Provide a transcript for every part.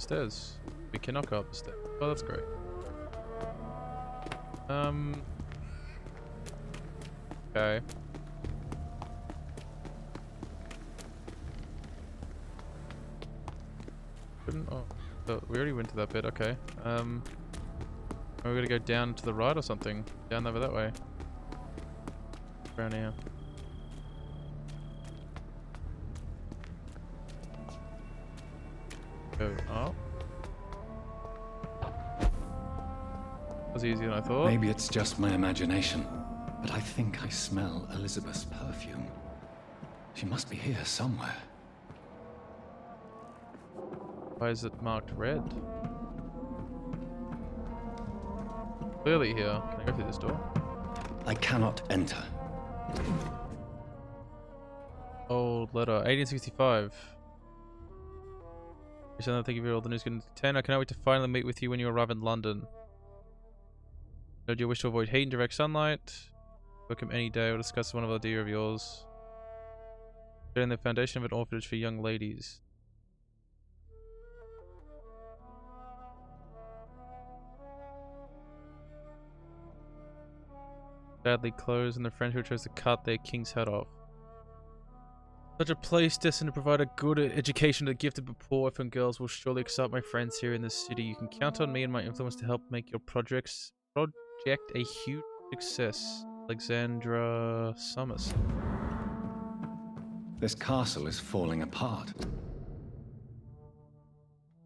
the stairs. We cannot go up the stairs. Oh, that's great. Okay. Oh, we already went to that bit. Okay. We're gonna go down to the right or something. Down over that way. Around here. Go up. That was easier than I thought. Maybe it's just my imagination, but I think I smell Elizabeth's perfume. She must be here somewhere. Why is it marked red? Clearly here. Can I go through this door? I cannot enter. Old letter. 1865. Thank you for all the news. 10. I cannot wait to finally meet with you when you arrive in London. Do you wish to avoid heat and direct sunlight? Welcome any day. We'll discuss one idea of yours. Setting the foundation of an orphanage for young ladies. Sadly closed, and the French who chose to cut their king's head off. Such a place destined to provide a good education to the gifted but poor orphan girls will surely accept my friends here in this city. You can count on me and my influence to help make your project a huge success. Alexandra Somerset. This castle is falling apart.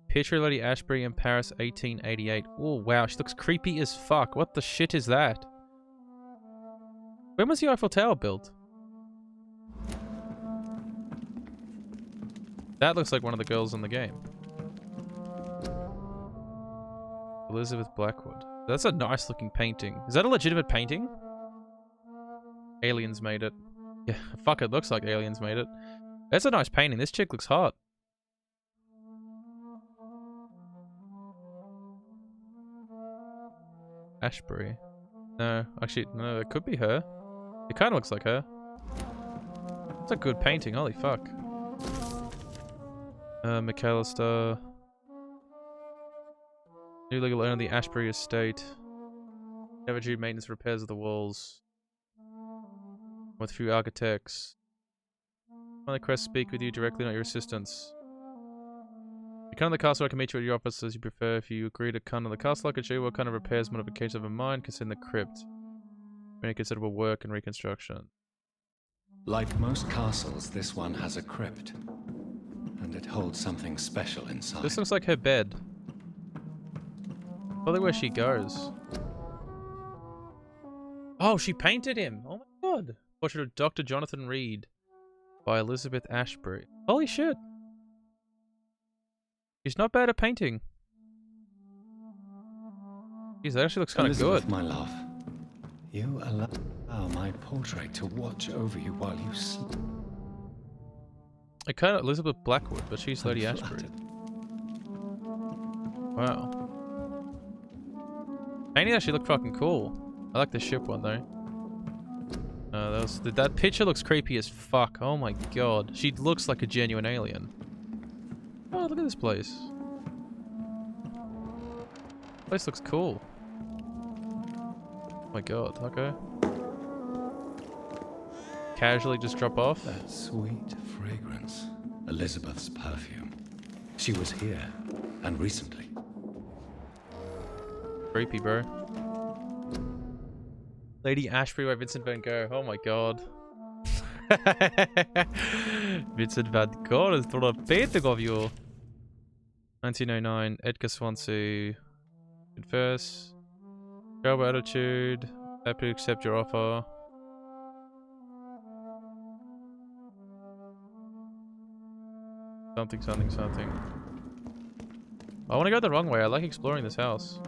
Picture of Lady Ashbury in Paris, 1888. Oh wow, she looks creepy as fuck. What the shit is that? When was the Eiffel Tower built? That looks like one of the girls in the game. Elizabeth Blackwood. That's a nice looking painting. Is that a legitimate painting? Aliens made it. Yeah, fuck, it looks like aliens made it. That's a nice painting. This chick looks hot. Ashbury. No, actually, no, it could be her. It kind of looks like her. It's a good painting, holy fuck. McAllister. New legal owner of the Ashbury estate. Never due maintenance repairs of the walls. With few architects. On the quest, speak with you directly, not your assistants. You come to the castle, I can meet you at your office as you prefer. If you agree to come to the castle, I can show you what kind of repairs, modifications of a mine, concerning the crypt. Many considerable work and reconstruction. Like most castles, this one has a crypt. And it holds something special inside. This looks like her bed. Probably where she goes. Oh, she painted him! Oh my god! Portrait of Dr. Jonathan Reed by Elizabeth Ashbury. Holy shit! She's not bad at painting. Jeez, that actually looks kind of good. My love, you allow my portrait to watch over you while you sleep. I kind of Elizabeth Blackwood, but she's Lady Ashbury. Wow. Painting actually looked fucking cool. I like the ship one though. That picture looks creepy as fuck. Oh my god. She looks like a genuine alien. Oh, look at this place. Place looks cool. Oh my god, okay. Casually just drop off. That sweet fragrance. Elizabeth's perfume. She was here, and recently. Creepy, bro. Lady Ashbury by Vincent van Gogh. Oh my god. Vincent van Gogh is for a painting of you. 1909. Edgar Swansea. Confess. Job attitude. Happy to accept your offer. Something, something, something. I want to go the wrong way. I like exploring this house.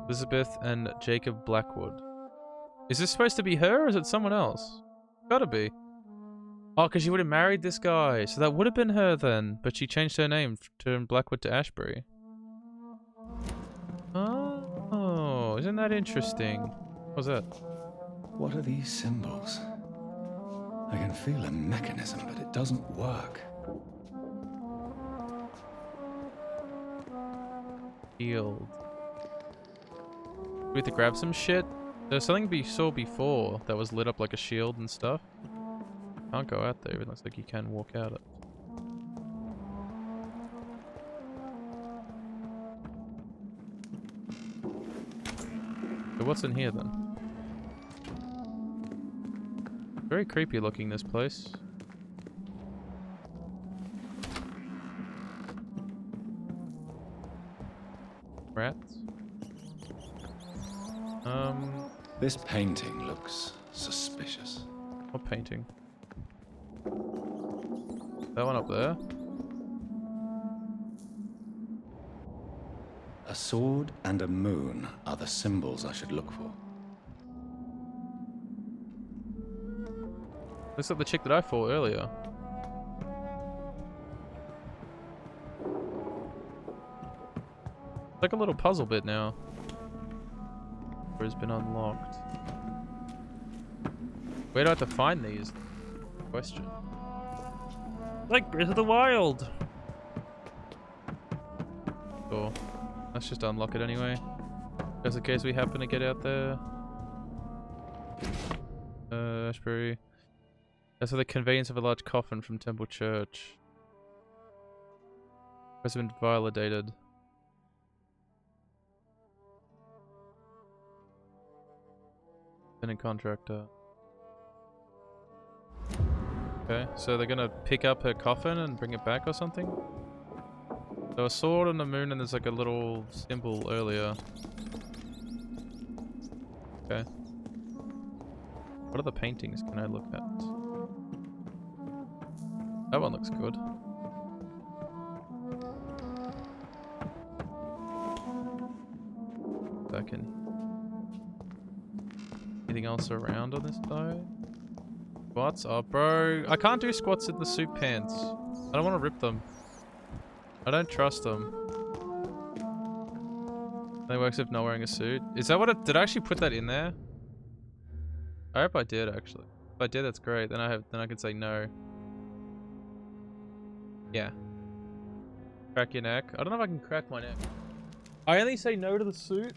Elizabeth and Jacob Blackwood. Is this supposed to be her or is it someone else? Gotta be. Oh, because she would have married this guy. So that would have been her then. But she changed her name from Blackwood to Ashbury. Oh, isn't that interesting? What was that? What are these symbols? I can feel a mechanism, but it doesn't work. Shield. We have to grab some shit. There's something we saw before that was lit up like a shield and stuff. Can't go out there. It looks like you can walk out it. So what's in here then? Very creepy looking, this place. Rats. This painting looks suspicious. What painting? That one up there? A sword and a moon are the symbols I should look for. Looks like the chick that I fought earlier. It's like a little puzzle bit now. Or has been unlocked. Where do I have to find these? Question. Like Breath of the Wild! Cool. Let's just unlock it anyway. Just in case we happen to get out there. Ashbury. That's for the conveyance of a large coffin from Temple Church. Has been validated. Independent contractor. Okay, so they're gonna pick up her coffin and bring it back or something? So a sword and a moon and there's like a little symbol earlier. Okay. What other paintings can I look at? That one looks good. Second. Anything else around on this side? Squats? Oh, bro. I can't do squats in the suit pants. I don't want to rip them. I don't trust them. It works if not wearing a suit. Is that what it... Did I actually put that in there? I hope I did, actually. If I did, that's great. Then I can say no. Yeah. Crack your neck. I don't know if I can crack my neck. I only say no to the suit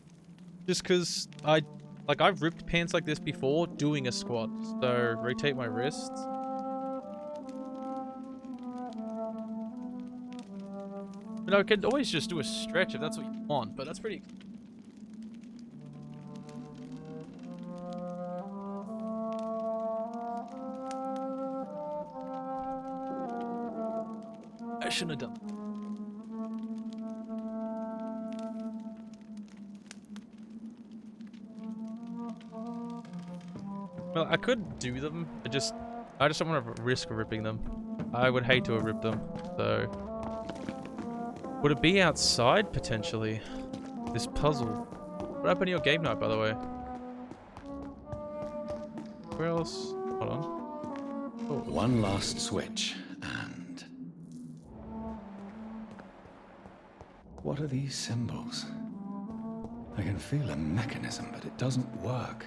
just because I've ripped pants like this before doing a squat. So, rotate my wrists. You know, I could always just do a stretch if that's what you want, but that's pretty... I shouldn't have done. Well, I could do them. I just don't want to risk ripping them. I would hate to have ripped them. So, would it be outside potentially? This puzzle. What happened to your game night, by the way? Where else? Hold on. Oh. One last switch, and... What are these symbols? I can feel a mechanism, but it doesn't work.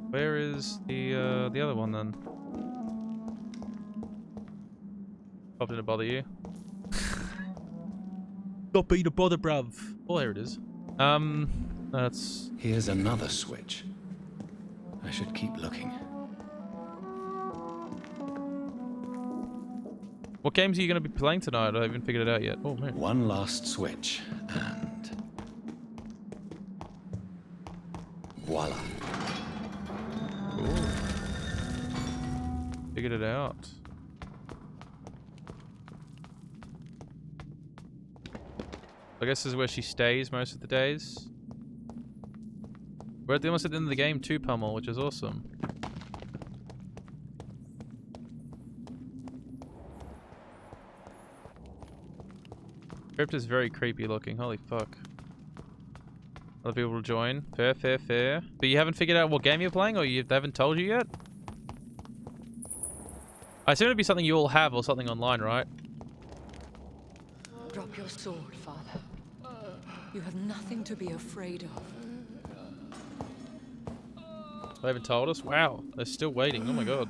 Where is the other one then? Popped in to bother you. Stop being a bother, bruv. Oh, there it is. That's... Here's another switch. I should keep looking. What games are you going to be playing tonight? I haven't figured it out yet. Oh, man. One last switch, and... voila. Cool. Figured it out. I guess this is where she stays most of the days. We're almost at the end of the game too, Pummel, which is awesome. Crypt is very creepy looking, holy fuck. Other people will join. Fair, fair, fair. But you haven't figured out what game you're playing, or they haven't told you yet? I assume it'd be something you all have, or something online, right? Drop your sword, Father. You have nothing to be afraid of. They haven't told us? Wow, they're still waiting. Oh my god.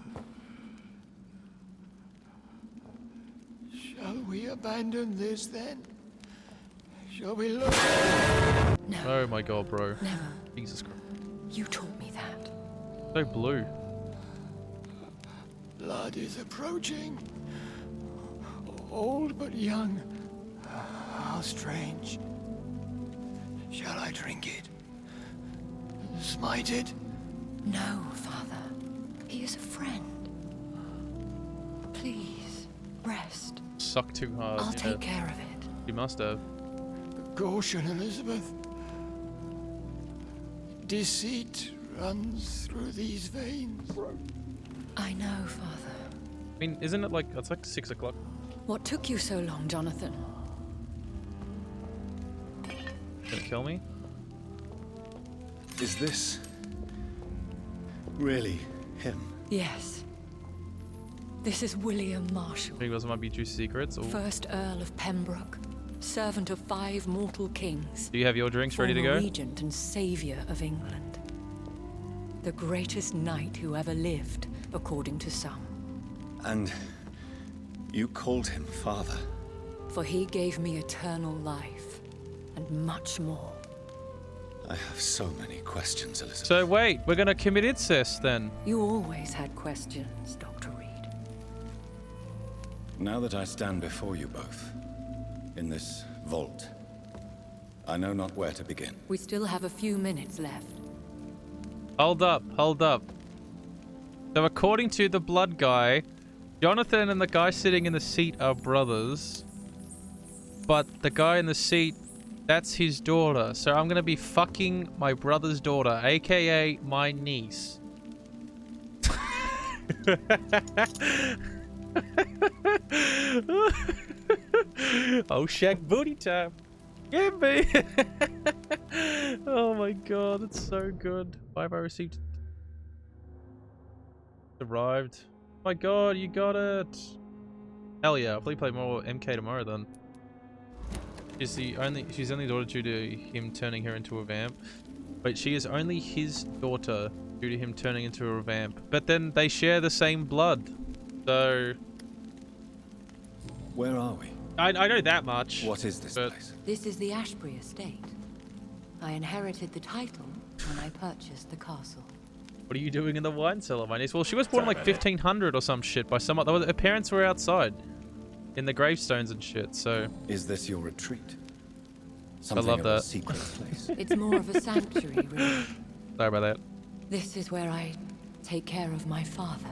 Shall we abandon this then? shall be lost. No, Oh my god, bro. never. Jesus Christ. You taught me that. So blue. Blood is approaching. Old but young. How strange. Shall I drink it? Smite it? No, Father. He is a friend. Please, rest. Suck too hard. I'll yeah. take care of it. You must have. Caution, Elizabeth. Deceit runs through these veins. I know, Father. I mean, isn't it like, it's like 6 o'clock? What took you so long, Jonathan? Gonna kill me? Is this really him? Yes. This is William Marshall, Maybe those might be juicy secrets. Or... first Earl of Pembroke, servant of 5 mortal kings. Do you have your drinks ready to former go? regent and saviour of England. The greatest knight who ever lived, according to some. And you called him father. For he gave me eternal life, and much more. I have so many questions, Elizabeth. So wait, we're gonna commit incest then? You always had questions, Dr. Reed. Now that I stand before you both, in this vault, I know not where to begin. We still have a few minutes left. Hold up, hold up. So according to the blood guy, Jonathan and the guy sitting in the seat are brothers. But the guy in the seat, that's his daughter. So I'm gonna be fucking my brother's daughter, aka my niece. Oh, Shaq booty time. Yeah, me. Oh my god, it's so good. Why have I received? Arrived. Oh my god, you got it. Hell yeah, I'll probably play more MK tomorrow then. She's only daughter due to him turning her into a vamp. But she is only his daughter due to him turning into a vamp. But then they share the same blood. So Where are we? I know that much. What is this but place? This is the Ashbury estate. I inherited the title when I purchased the castle. what are you doing in the wine cellar, my niece? Well, she was born in like 1500 or some shit by some other. Her parents were outside in the gravestones and shit. So Is this your retreat? I Something love of a that. secret place. It's more of a sanctuary, really. Sorry about that. This is where I take care of my father.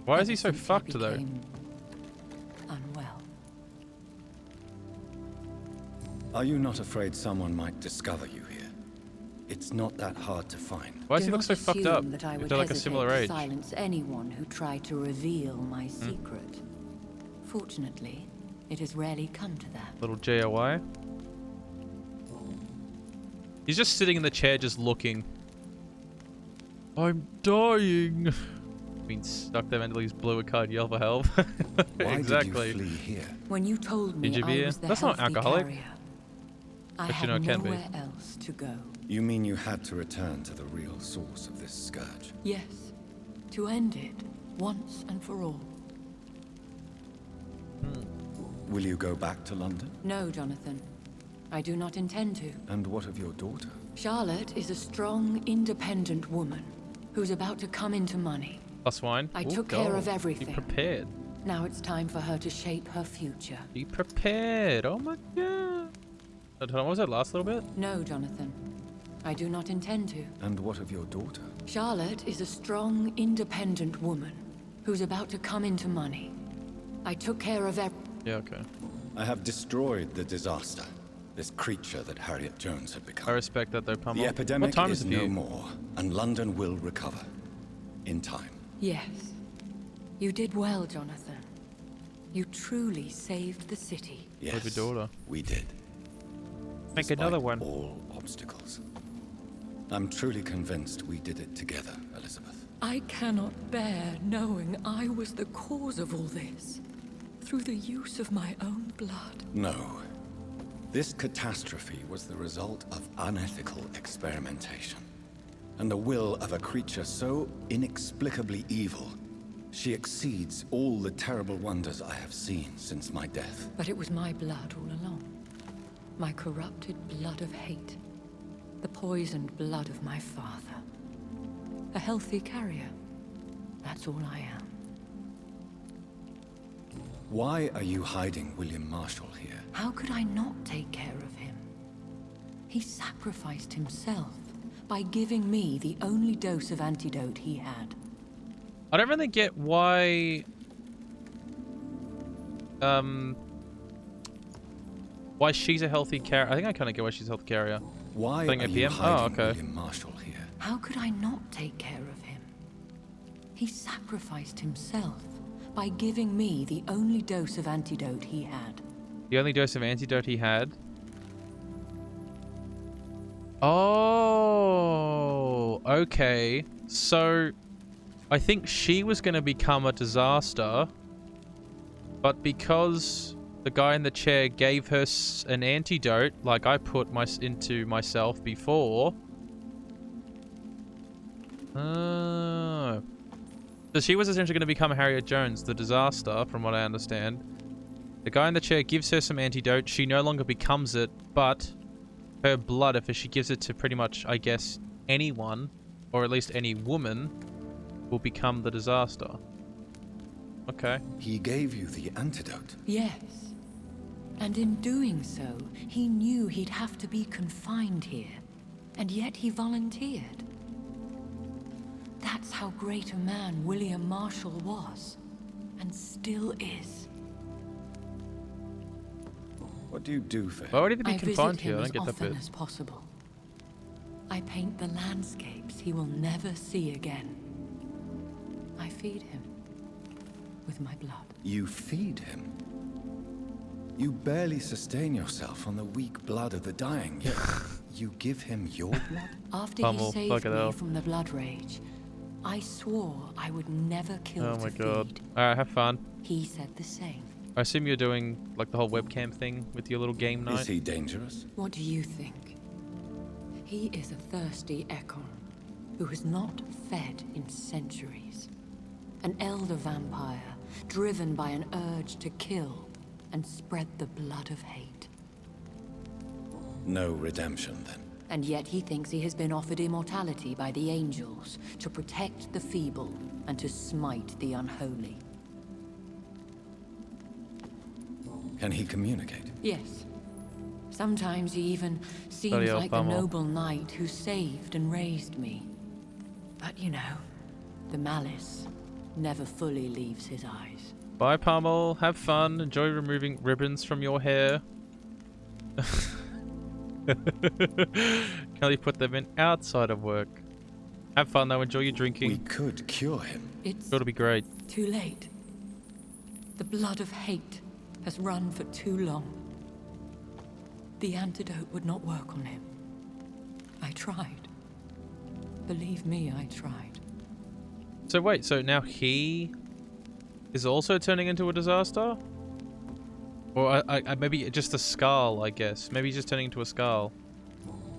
Why is he ever so since fucked though? became unwell. Are you not afraid someone might discover you here? It's not that hard to find. Why does Do he look not so fucked up? assume that I If would they're like a hesitate similar to age. silence anyone who tried to reveal my secret. Fortunately, it has rarely come to that. Little JOI. He's just sitting in the chair, just looking. I'm dying. Being stuck there mentally, he's blew a card, yell for help. Why Exactly. did you flee here? When you told me Ginger I beer? was the That's not healthy alcoholic. carrier, I But you had know it can be. nowhere else to go. You mean you had to return to the real source of this scourge? Yes, to end it once and for all. Will you go back to London? No, Jonathan. I do not intend to. And what of your daughter? Charlotte is a strong, independent woman who's about to come into money. Plus wine. I Ooh, took care of gold. everything. Be prepared. Now it's time for her to shape her future. Be prepared. Oh my god. Hold on, what was that last little bit? No, Jonathan. I do not intend to. And what of your daughter? Charlotte is a strong, independent woman who's about to come into money. I took care of Yeah, okay. I have destroyed the disaster. This creature that Harriet Jones had I become. respect that though, Pummel. The epidemic What time is it for no you? more, and London will recover. In time. Yes. You did well, Jonathan. You truly saved the city. Yes, With your daughter. we did. Make Despite another one. all obstacles. I'm truly convinced we did it together, Elizabeth. I cannot bear knowing I was the cause of all this. Through the use of my own blood. No. This catastrophe was the result of unethical experimentation. And the will of a creature so inexplicably evil, she exceeds all the terrible wonders I have seen since my death. But it was my blood all along. My corrupted blood of hate. The poisoned blood of my father. A healthy carrier. That's all I am. Why are you hiding William Marshall here? How could I not take care of him? He sacrificed himself by giving me the only dose of antidote he had. I don't really get why... why she's a healthy carrier. I think I kind of get why she's a healthy carrier. Why Playing are a you PM? hiding Oh, okay. William Marshall here? How could I not take care of him? He sacrificed himself by giving me the only dose of antidote he had. The only dose of antidote he had? Oh, okay. So, I think she was going to become a disaster, but because the guy in the chair gave her an antidote, like I put into myself before. So she was essentially going to become Harriet Jones, the disaster, from what I understand. The guy in the chair gives her some antidote. She no longer becomes it, but her blood, if she gives it to pretty much, I guess, anyone, or at least any woman, will become the disaster. Okay. He gave you the antidote. Yes. And in doing so, he knew he'd have to be confined here. And yet he volunteered. That's how great a man William Marshall was. And still is. What do you do for him? Why would he be I confined visit here? him I as don't get that often bit. as possible. I paint the landscapes he will never see again. I feed him with my blood. You feed him? You barely sustain yourself on the weak blood of the dying, yet you give him your blood? After Pummel, he fuck saved it me out. from the blood rage, I swore I would never kill Oh to my god. feed. Alright, have fun. He said the same. I assume you're doing like the whole webcam thing with your little game night. Is he dangerous? What do you think? He is a thirsty Ekon who has not fed in centuries. An elder vampire driven by an urge to kill and spread the blood of hate. No redemption, then. And yet he thinks he has been offered immortality by the angels to protect the feeble and to smite the unholy. Can he communicate? Yes. Sometimes he even seems Bloody hell, like the Pummel. noble knight who saved and raised me. But you know, the malice never fully leaves his eyes. Bye, Pummel. Have fun. Enjoy removing ribbons from your hair. Can only put them in outside of work. Have fun though. Enjoy your drinking. We could cure him. It's It'll be great. too late. The blood of hate has run for too long. The antidote would not work on him. I tried. Believe me, I tried. So wait, so now he is also turning into a disaster? Or I maybe just a skull, I guess. Maybe he's just turning into a skull.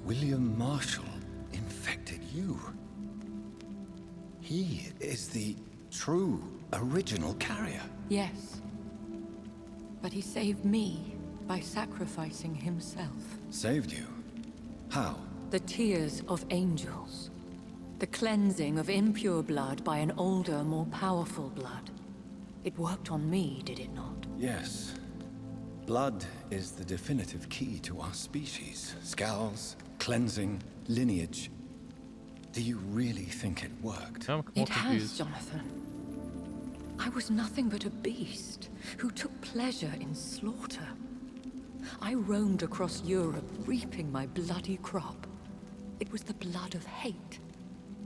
William Marshall infected you. He is the true, original carrier. Yes. But he saved me by sacrificing himself. Saved you? How? The tears of angels. The cleansing of impure blood by an older, more powerful blood. It worked on me, did it not? Yes. Blood is the definitive key to our species. Scowls, cleansing, lineage. Do you really think it worked? I'm more It has, confused. Jonathan. I was nothing but a beast who took pleasure in slaughter. I roamed across Europe, reaping my bloody crop. It was the blood of hate.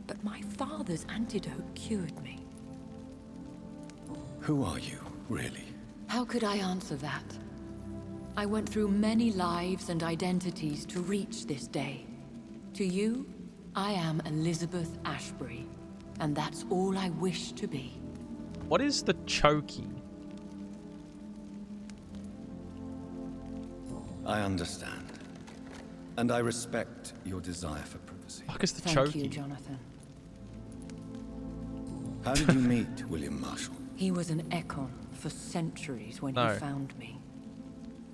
But my father's antidote cured me. Who are you, really? How could I answer that? I went through many lives and identities to reach this day. To you, I am Elizabeth Ashbury, and that's all I wish to be. What is the chokey? I understand. And I respect your desire for privacy. Fuck is the Thank chokey? you, Jonathan. How did you meet William Marshall? He was an Ekon for centuries when No. he found me.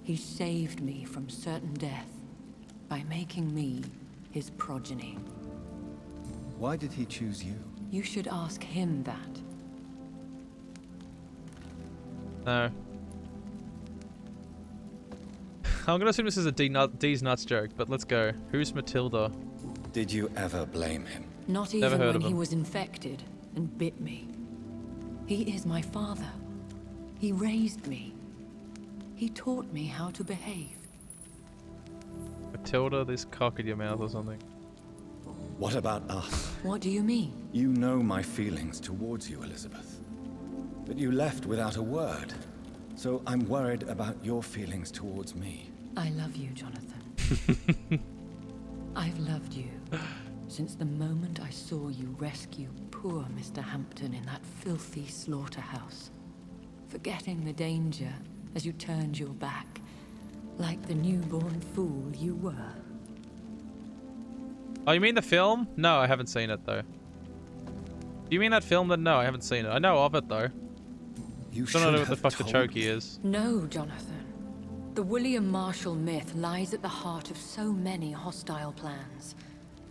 He saved me from certain death by making me his progeny. Why did he choose you? You should ask him that. No. I'm gonna assume this is a D's nuts joke, but let's go. Who's Matilda? Did you ever blame him? Not Never even heard when of he him. was infected and bit me. He is my father. He raised me. He taught me how to behave. Matilda, this cock in your mouth or something. What about us? What do you mean? You know my feelings towards you, Elizabeth. But you left without a word. So I'm worried about your feelings towards me. I love you, Jonathan. I've loved you since the moment I saw you rescue poor Mr. Hampton in that filthy slaughterhouse. Forgetting the danger as you turned your back, like the newborn fool you were. Oh, you mean the film? No, I haven't seen it though. Do you mean that film? Then no, I haven't seen it. I know of it though. You Don't know should what the have fuck the told chokey me. is. No, Jonathan. The William Marshall myth lies at the heart of so many hostile plans.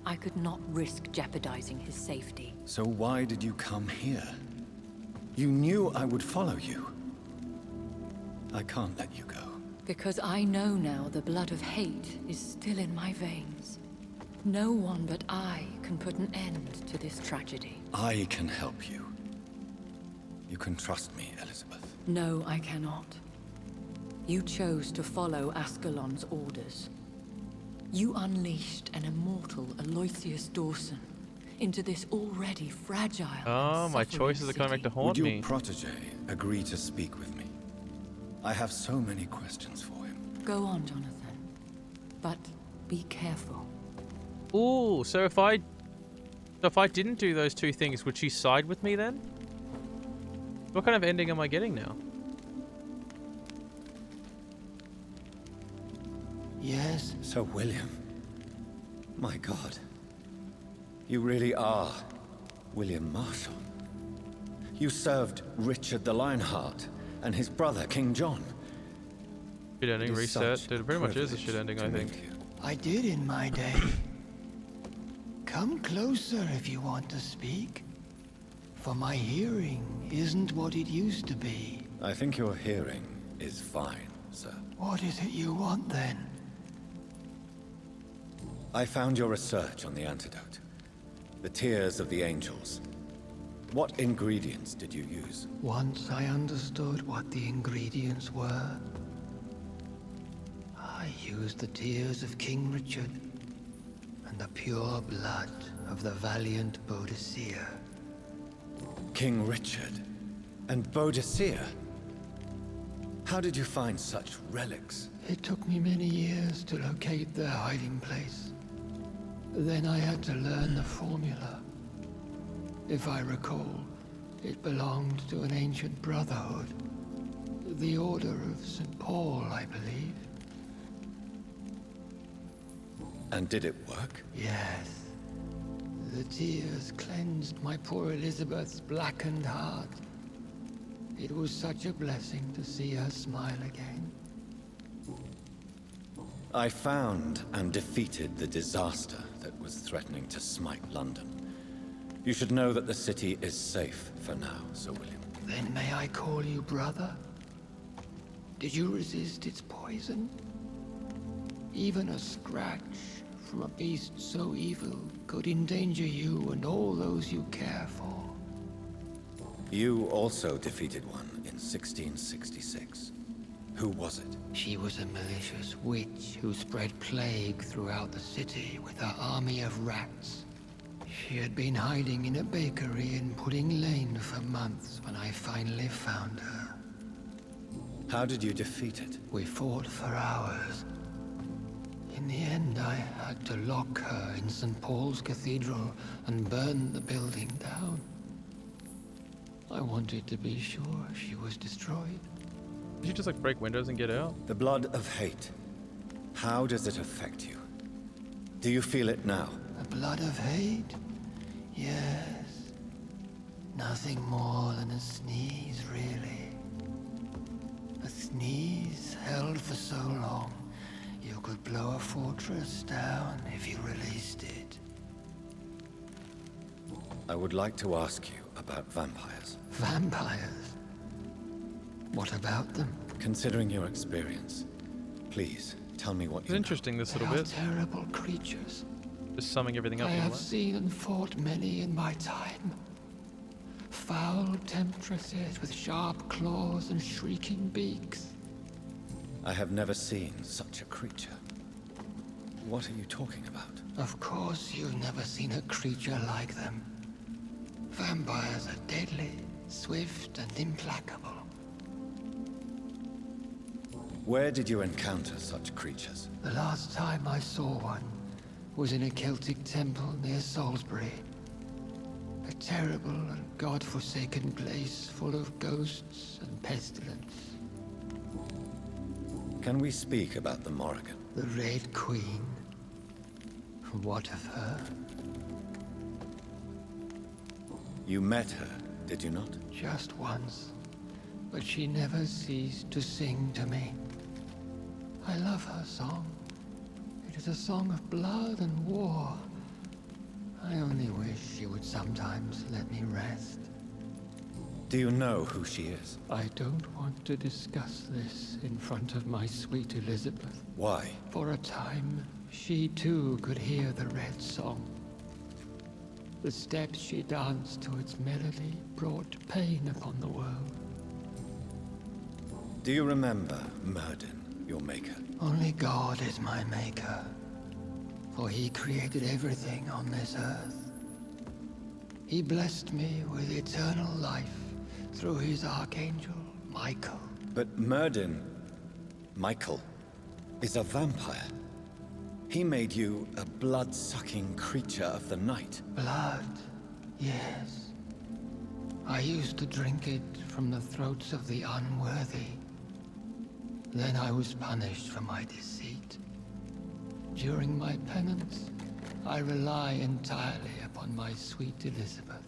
I could not risk jeopardizing his safety. So why did you come here? You knew I would follow you. I can't let you go. Because I know now the blood of hate is still in my veins. No one but I can put an end to this tragedy. I can help you. You can trust me, Elizabeth. No, I cannot. You chose to follow Ascalon's orders. You unleashed an immortal Aloysius Dawson into this already fragile Oh, and my suffering choices are coming back to city. haunt Would your me. protege agree to speak with me? I have so many questions for him. Go on, Jonathan. But be careful. Ooh, so if I didn't do those two things, would she side with me then? What kind of ending am I getting now? Yes, So, William, my God, you really are William Marshall. You served Richard the Lionheart and his brother, King John. Shit ending, It is reset. such Dude, it pretty much is a privilege shit ending, to I meet think. you. I did in my day. Come closer if you want to speak. For my hearing isn't what it used to be. I think your hearing is fine, sir. What is it you want then? I found your research on the antidote. The tears of the angels. What ingredients did you use? Once I understood what the ingredients were, I used the tears of King Richard and the pure blood of the valiant Boadicea. King Richard and Boadicea? How did you find such relics? It took me many years to locate their hiding place. Then I had to learn the formula. If I recall, it belonged to an ancient brotherhood. The Order of St. Paul, I believe. And did it work? Yes. The tears cleansed my poor Elizabeth's blackened heart. It was such a blessing to see her smile again. I found and defeated the disaster that was threatening to smite London. You should know that the city is safe for now, Sir William. Then may I call you brother? Did you resist its poison? Even a scratch from a beast so evil could endanger you and all those you care for. You also defeated one in 1666. Who was it? She was a malicious witch who spread plague throughout the city with her army of rats. She had been hiding in a bakery in Pudding Lane for months when I finally found her. How did you defeat it? We fought for hours. In the end, I had to lock her in St. Paul's Cathedral and burn the building down. I wanted to be sure she was destroyed. Did you just like break windows and get out? The blood of hate. How does it affect you? Do you feel it now? The blood of hate? Yes. Nothing more than a sneeze, really. A sneeze held for so fortress down if you released it. I would like to ask you about vampires. Vampires? What about them? Considering your experience, please tell me what It's you interesting, this They little are bit. terrible creatures. Just summing everything up. I in have one. seen and fought many in my time. Foul temptresses with sharp claws and shrieking beaks. know. I have never seen such a creature. What are you talking about? Of course you've never seen a creature like them. Vampires are deadly, swift and implacable. Where did you encounter such creatures? The last time I saw one was in a Celtic temple near Salisbury. A terrible and god-forsaken place full of ghosts and pestilence. Can we speak about the Morrigan? The Red Queen. What of her? You met her, did you not? Just once. But she never ceased to sing to me. I love her song. It is a song of blood and war. I only wish she would sometimes let me rest. Do you know who she is? I don't want to discuss this in front of my sweet Elizabeth. Why? For a time, she too could hear the Red Song. The steps she danced to its melody brought pain upon the world. Do you remember Myrddin, your maker? Only God is my maker, for he created everything on this earth. He blessed me with eternal life through his archangel, Michael. But Myrddin, Michael, is a vampire. He made you a blood-sucking creature of the night. Blood, yes. I used to drink it from the throats of the unworthy. Then I was punished for my deceit. During my penance, I rely entirely upon my sweet Elizabeth.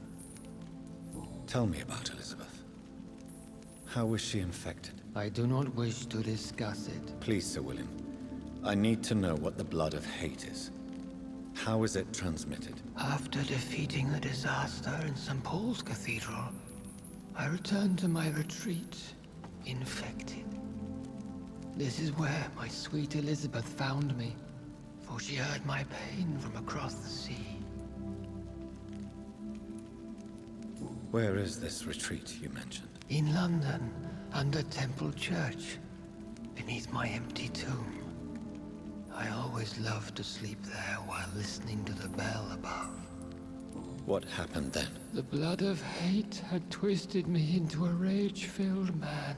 Tell me about Elizabeth. How was she infected? I do not wish to discuss it. Please, Sir William. I need to know what the blood of hate is. How is it transmitted? After defeating the disaster in St. Paul's Cathedral, I returned to my retreat, infected. This is where my sweet Elizabeth found me, for she heard my pain from across the sea. Where is this retreat you mentioned? In London, under Temple Church, beneath my empty tomb. I always loved to sleep there while listening to the bell above. What happened then? The blood of hate had twisted me into a rage-filled man.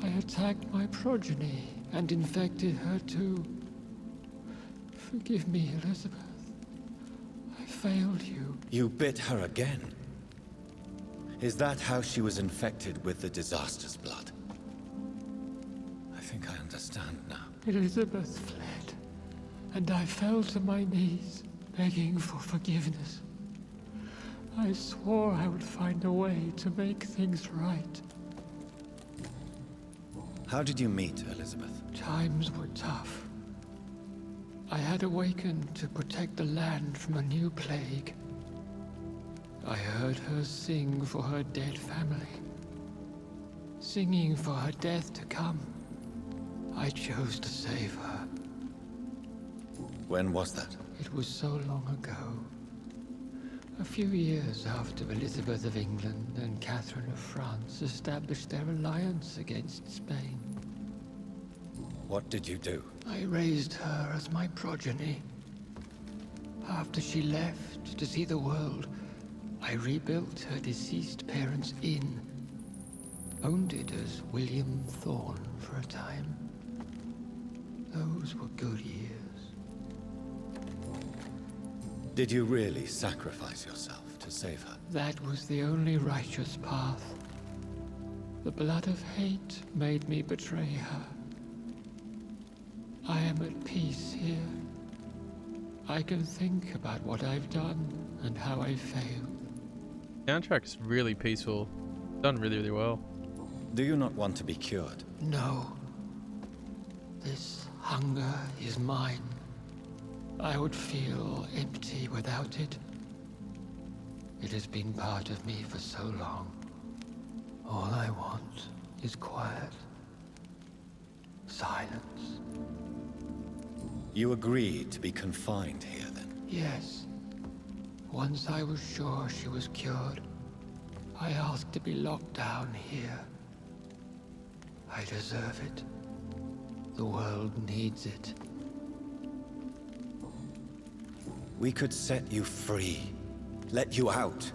I attacked my progeny and infected her too. Forgive me, Elizabeth. I failed you. You bit her again. Is that how she was infected with the disaster's blood? I think I understand now. Elizabeth fled, and I fell to my knees, begging for forgiveness. I swore I would find a way to make things right. How did you meet Elizabeth? Times were tough. I had awakened to protect the land from a new plague. I heard her sing for her dead family. Singing for her death to come. I chose to save her. When was that? It was so long ago. A few years after Elizabeth of England and Catherine of France established their alliance against Spain. What did you do? I raised her as my progeny. After she left to see the world, I rebuilt her deceased parents' inn. Owned it as William Thorne for a time. Those were good years. Did you really sacrifice yourself to save her? That was the only righteous path. The blood of hate made me betray her. I am at peace here. I can think about what I've done and how I failed. Soundtrack's really peaceful. Done really, really well. Do you not want to be cured? No. This hunger is mine. I would feel empty without it. It has been part of me for so long. All I want is quiet. Silence. You agreed to be confined here, then? Yes. Once I was sure she was cured, I asked to be locked down here. I deserve it. The world needs it. We could set you free. Let you out.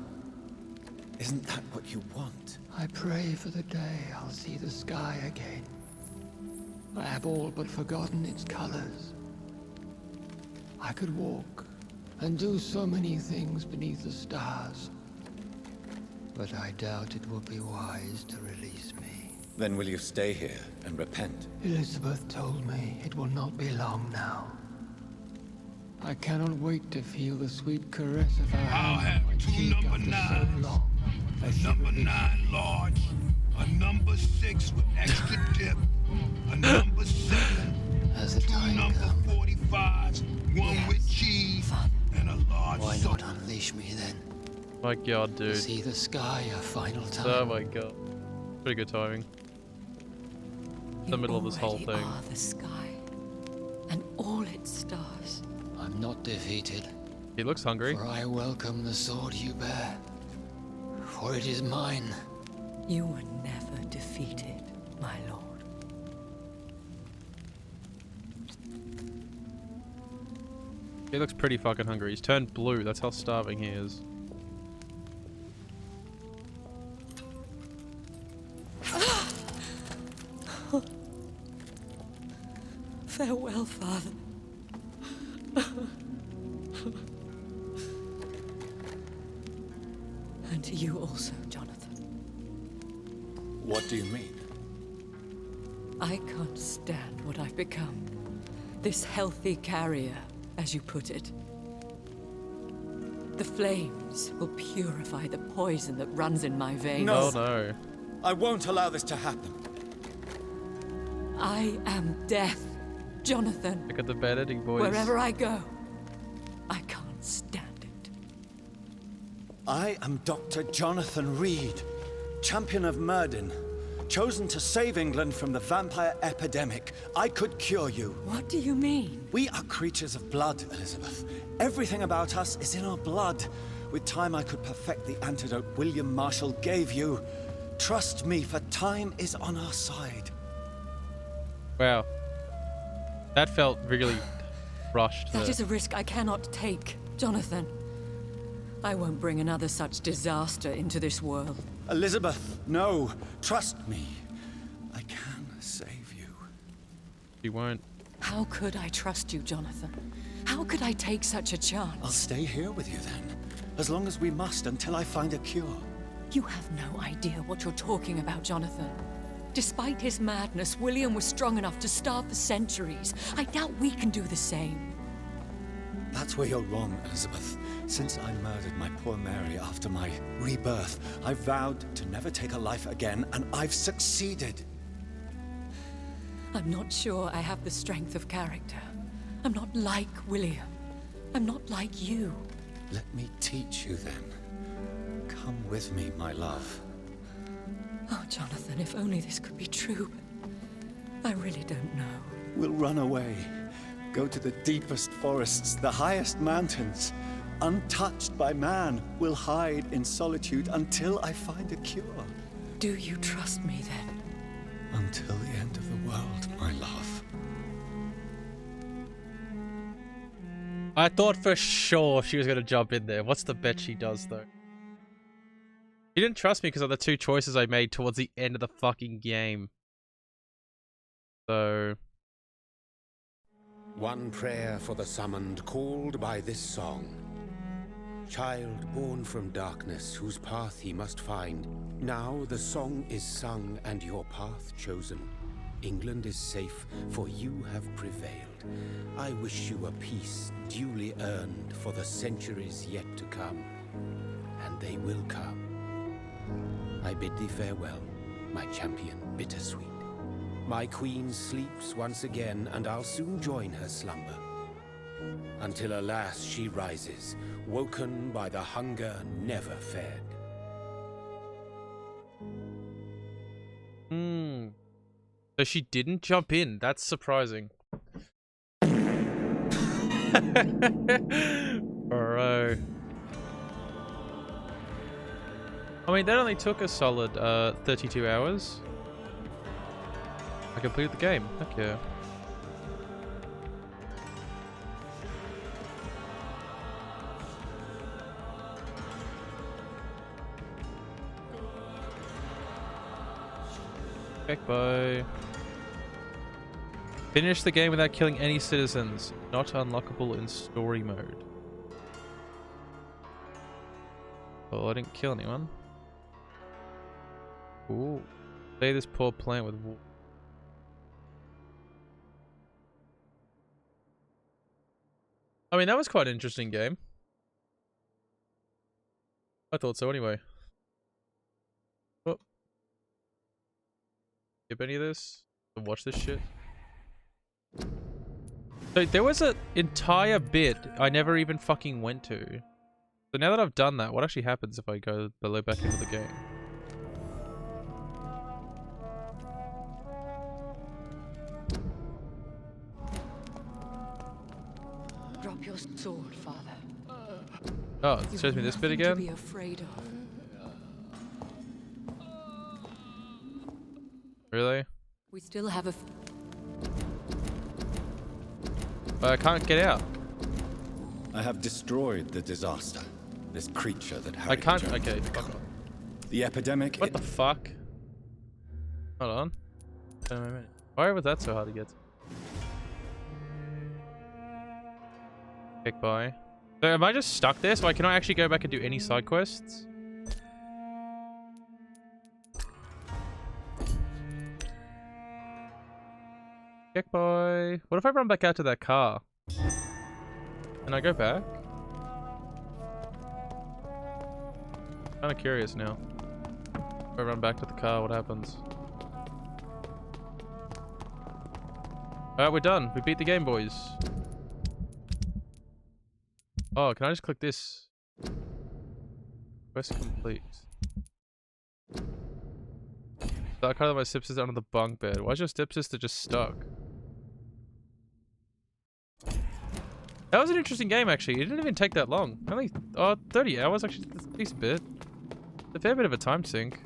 Isn't that what you want? I pray for the day I'll see the sky again. I have all but forgotten its colors. I could walk and do so many things beneath the stars. But I doubt it will be wise to release me. Then will you stay here and repent? Elizabeth told me it will not be long now. I cannot wait to feel the sweet caress of her I'll hand on my have two cheek number after nines. so long. A number 9 large, a number 6 with extra dip, a number 7, As the two time number comes, 45s, one Yes, with cheese, Father. and a large why soda. not unleash me then? My god, dude. See the sky a final time. Oh my god. Pretty good timing. The middle of this whole You thing. are the sky and all its stars. I'm not defeated, He looks hungry. for I welcome the sword you bear. For it is mine. You were never defeated, my lord. He looks pretty fucking hungry. He's turned blue. That's how starving he is. Farewell, father. And to you also, Jonathan. What do you mean? I can't stand what I've become. This healthy carrier, as you put it. The flames will purify the poison that runs in my veins. No. Oh no. I won't allow this to happen. I am death, Jonathan. Look at the bad editing, boys. Wherever I go, I can't stand it. I am Dr. Jonathan Reed, champion of Myrddin, chosen to save England from the vampire epidemic. I could cure you. What do you mean? We are creatures of blood, Elizabeth. Everything about us is in our blood. With time, I could perfect the antidote William Marshall gave you. Trust me, for time is on our side. Wow. That felt really rushed. That is a risk I cannot take, Jonathan. I won't bring another such disaster into this world. Elizabeth, no. Trust me. I can save you. He won't. How could I trust you, Jonathan? How could I take such a chance? I'll stay here with you then. As long as we must until I find a cure. You have no idea what you're talking about, Jonathan. Despite his madness, William was strong enough to starve for centuries. I doubt we can do the same. That's where you're wrong, Elizabeth. Since I murdered my poor Mary after my rebirth, I vowed to never take a life again, and I've succeeded. I'm not sure I have the strength of character. I'm not like William. I'm not like you. Let me teach you then. Come with me, my love. Oh, Jonathan, if only this could be true. I really don't know. We'll run away. Go to the deepest forests, the highest mountains. Untouched by man, we'll hide in solitude until I find a cure. Do you trust me then? Until the end of the world, my love. I thought for sure she was going to jump in there. What's the bet she does, though? She didn't trust me because of the two choices I made towards the end of the fucking game. So... One prayer for the summoned, called by this song. Child born from darkness, whose path he must find. Now the song is sung and your path chosen. England is safe, for you have prevailed. I wish you a peace duly earned for the centuries yet to come. And they will come. I bid thee farewell, my champion bittersweet. My queen sleeps once again, and I'll soon join her slumber. Until alas she rises, woken by the hunger never fed. So she didn't jump in. That's surprising. Bro. I mean, that only took a solid 32 hours. I completed the game. Heck yeah. Heck bye. Finish the game without killing any citizens. Not unlockable in story mode. Oh, I didn't kill anyone. Ooh. Save this poor plant with water. I mean, that was quite an interesting game. I thought so anyway. Oh. Skip any of this? Watch this shit. So there was an entire bit I never even fucking went to. So now that I've done that, what actually happens if I go below back into the game? Drop your sword, Father. Oh, it shows me this bit To again? be afraid of. Really? We still have a. But I can't get out. I have destroyed the disaster. This creature that I Harry can't. Jones Okay, had fuck become. off. The epidemic. What the fuck? Hold on. Wait a minute. Why was that so hard to get? Heck bye. So am I just stuck there? So I cannot actually go back and do any side quests? Heck bye. What if I run back out to that car? And I go back? Kind of curious now. If I run back to the car, what happens? Alright, we're done. We beat the game, boys. Oh, can I just click this? Quest complete. Start kind of my stepsister under the bunk bed. Why is your stepsister just stuck? That was an interesting game, actually. It didn't even take that long. Only 30 hours, actually. That's a decent bit. A fair bit of a time sink.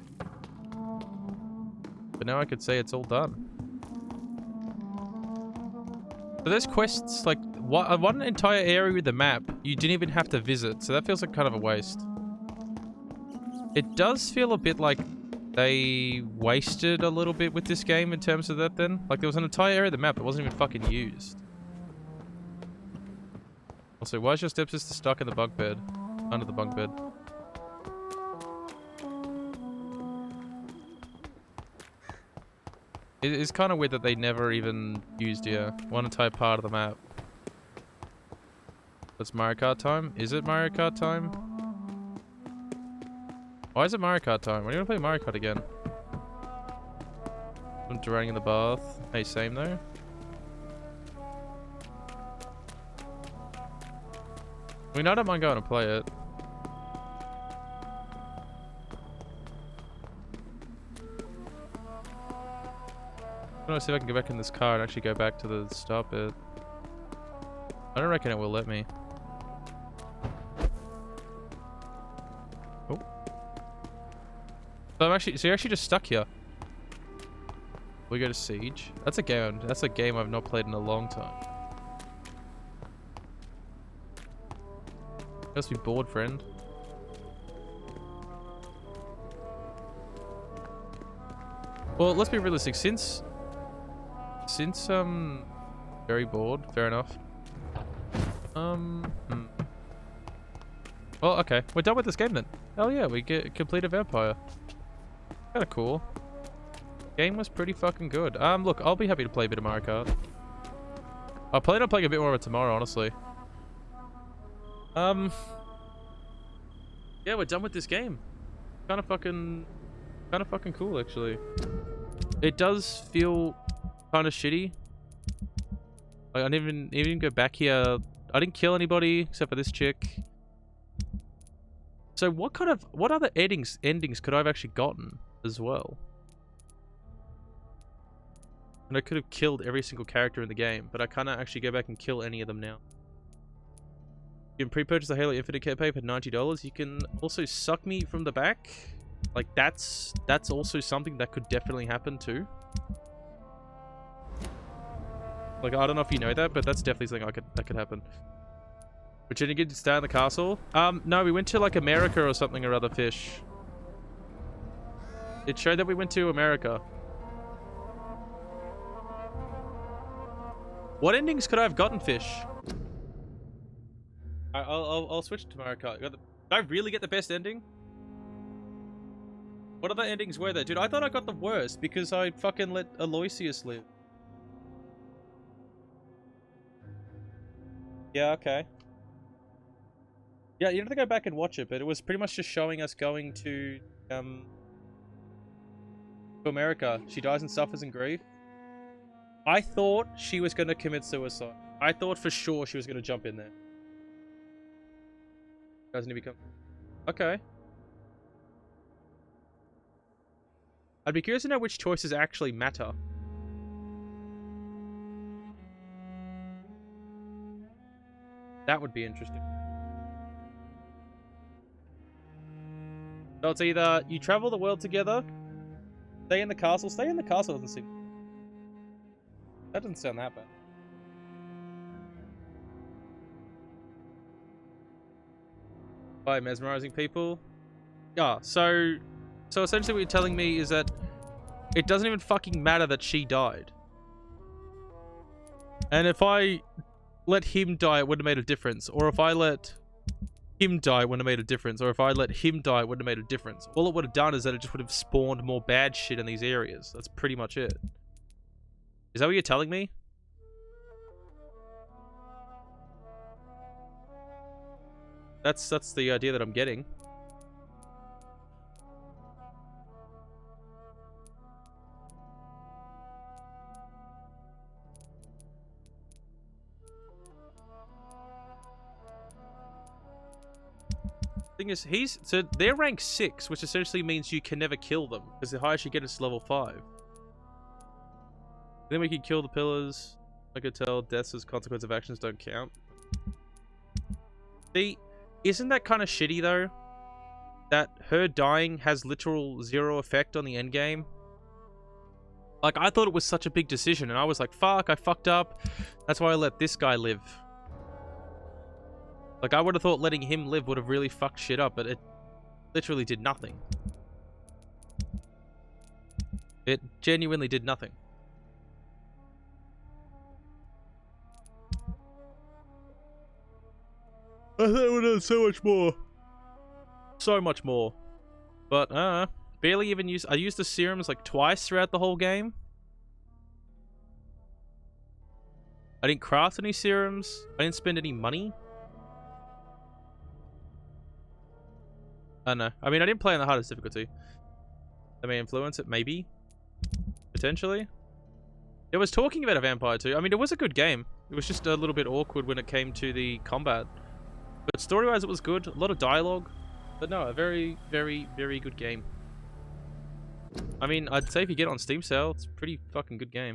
But now I could say it's all done. So there's quests, like, one entire area with the map you didn't even have to visit. So that feels like kind of a waste. It does feel a bit like they wasted a little bit with this game in terms of that then. Like, there was an entire area of the map that wasn't even fucking used. Also, why is your stepsister stuck in the bunk bed? Under the bunk bed. It is kind of weird that they never even used one entire part of the map. That's Mario Kart time? Is it Mario Kart time? Why is it Mario Kart time? When do you want to play Mario Kart again? I'm drowning in the bath. Hey, same though. I mean, I don't mind going to play it. I want to see if I can go back in this car and actually go back to the stop bit. I don't reckon it will let me. Oh. So you're actually just stuck here. We go to Siege. That's a game I've not played in a long time. You must be bored, friend. Well, let's be realistic. Since I'm very bored, fair enough. Well, okay, we're done with this game then. Oh yeah, we complete a Vampyr. Kinda cool. Game was pretty fucking good. Look, I'll be happy to play a bit of Mario Kart. I plan on playing a bit more of it tomorrow, honestly. Yeah, we're done with this game. Kinda fucking cool, actually. It does feel kind of shitty. Like, I didn't even go back here. I didn't kill anybody except for this chick. So what other endings could I have actually gotten as well? And I could have killed every single character in the game, but I can't actually go back and kill any of them now. You can pre-purchase the Halo Infinite campaign for $90. You can also suck me from the back. Like, that's also something that could definitely happen too. Like, I don't know if you know that, but that's definitely something that could happen. But didn't get to stay in the castle? No, we went to like America or something or other, Fish. It showed that we went to America. What endings could I have gotten, Fish? I'll switch to Mario Kart. Did I really get the best ending? What other endings were there? Dude, I thought I got the worst because I fucking let Aloysius live. Yeah, okay. Yeah, you have to go back and watch it, but it was pretty much just showing us going to America. She dies and suffers in grief. I thought she was going to commit suicide. I thought for sure she was going to jump in there. Doesn't he become... Okay. I'd be curious to know which choices actually matter. That would be interesting. So it's either you travel the world together, stay in the castle. Stay in the castle doesn't seem... That doesn't sound that bad. By mesmerizing people. Yeah, so essentially what you're telling me is that it doesn't even fucking matter that she died. And if I let him die, it wouldn't have made a difference. Or if I let him die, it wouldn't have made a difference. Or if I let him die, it wouldn't have made a difference. All it would have done is that it just would have spawned more bad shit in these areas. That's pretty much it. Is that what you're telling me? That's the idea that I'm getting. Thing is, so they're rank 6, which essentially means you can never kill them, because the highest you get is level 5. Then we can kill the pillars. I could tell deaths as consequence of actions don't count. See, isn't that kind of shitty though? That her dying has literal 0 effect on the end game. Like, I thought it was such a big decision, and I was like, fuck, I fucked up. That's why I let this guy live. Like, I would have thought letting him live would have really fucked shit up, but it literally did nothing. It genuinely did nothing. I thought it would have done so much more. So much more. But, barely even used... I used the serums like twice throughout the whole game. I didn't craft any serums. I didn't spend any money. I don't know. I mean, I didn't play on the hardest difficulty. That may influence it, maybe. Potentially. It was talking about a Vampyr too. I mean, it was a good game. It was just a little bit awkward when it came to the combat. But story-wise, it was good. A lot of dialogue. But no, a very, very, very good game. I mean, I'd say if you get it on Steam sale, it's a pretty fucking good game.